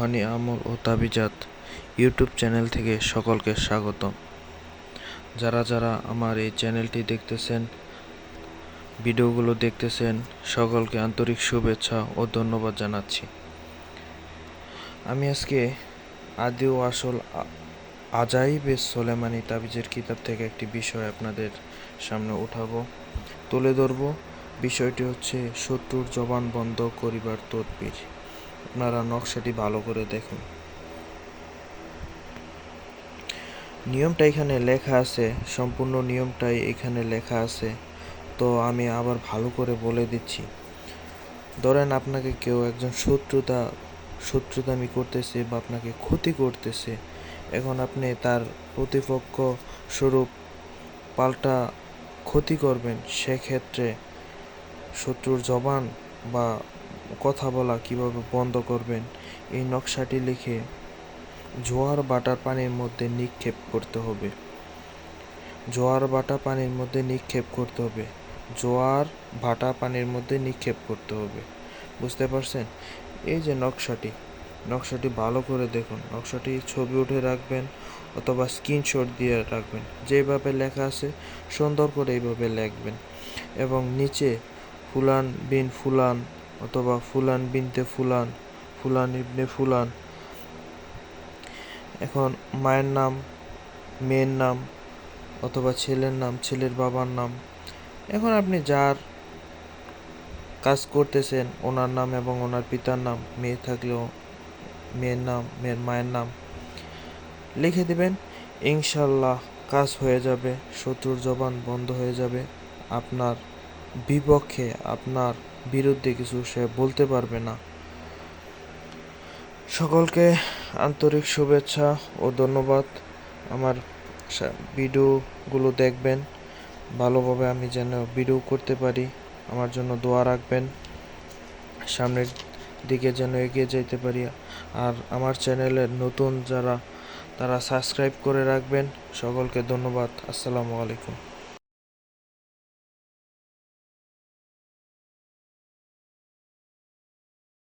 Rouhani আমল ও তাবিজাত YouTube channel থেকে সকলকে স্বাগতম। যারা যারা আমার এই চ্যানেলটি দেখতেছেন, ভিডিওগুলো দেখতেছেন, সকলকে আন্তরিক শুভেচ্ছা ও ধন্যবাদ জানাচ্ছি। আমি আজকে আদি ও আসল আজাইবে সোলেমানি তাবিজের কিতাব থেকে একটি বিষয় আপনাদের সামনে উঠাবো, তুলে ধরব। বিষয়টি হচ্ছে শত্রুর জবান বন্ধ করিবার তদবির। আপনারা নকশাটি ভালো করে দেখুন। নিয়মটা এখানে লেখা আছে, সম্পূর্ণ নিয়মটাই এখানে লেখা আছে। তো আমি আবার ভালো করে বলে দিচ্ছি। ধরেন আপনাকে কেউ একজন শত্রুতামি করতেছে বা আপনাকে ক্ষতি করতেছে, এখন আপনি তার প্রতিপক্ষ স্বরূপ পাল্টা ক্ষতি করবেন। সেক্ষেত্রে শত্রুর জবান বা কথা বলা কিভাবে বন্ধ করবেন, এই নকশাটি লিখে জোয়ার বাটা পানির মধ্যে নিক্ষেপ করতে হবে। জোয়ার বাটা পানির মধ্যে নিক্ষেপ করতে হবে। জোয়ার ভাটা পানির মধ্যে নিক্ষেপ করতে হবে। বুঝতে পারছেন? এই যে নকশাটি ভালো করে দেখুন। নকশাটি ছবি উঠে রাখবেন অথবা স্ক্রিনশট দিয়ে রাখবেন। যেভাবে লেখা আছে সুন্দর করে এইভাবে লিখবেন এবং নিচে ফুলান বিন ফুলান অথবা ফুলান বিনতে ফুলান, ফুলান ইবনে ফুলান, এখন মায়ের নাম, মেয়ের নাম অথবা ছেলের নাম, ছেলের বাবার নাম, এখন আপনি যার কাজ করতেছেন ওনার নাম এবং ওনার পিতার নাম, মেয়ে থাকলেও মেয়ের নাম, মেয়ের মায়ের নাম লিখে দিবেন। ইনশাল্লাহ কাজ হয়ে যাবে, শত্রুর জবান বন্ধ হয়ে যাবে। আপনার বিপক্ষে, আপনার বিরুদ্ধে কিছু সে বলতে পারবে না। সকলকে আন্তরিক শুভেচ্ছা ও ধন্যবাদ। আমার ভিডিওগুলো দেখবেন ভালোভাবে, আমি যেন ভিডিও করতে পারি। আমার জন্য দোয়া রাখবেন, সামনের দিকে যেন এগিয়ে যেতে পারি। আর আমার চ্যানেলের নতুন যারা, তারা সাবস্ক্রাইব করে রাখবেন। সকলকে ধন্যবাদ। আসসালামু আলাইকুম।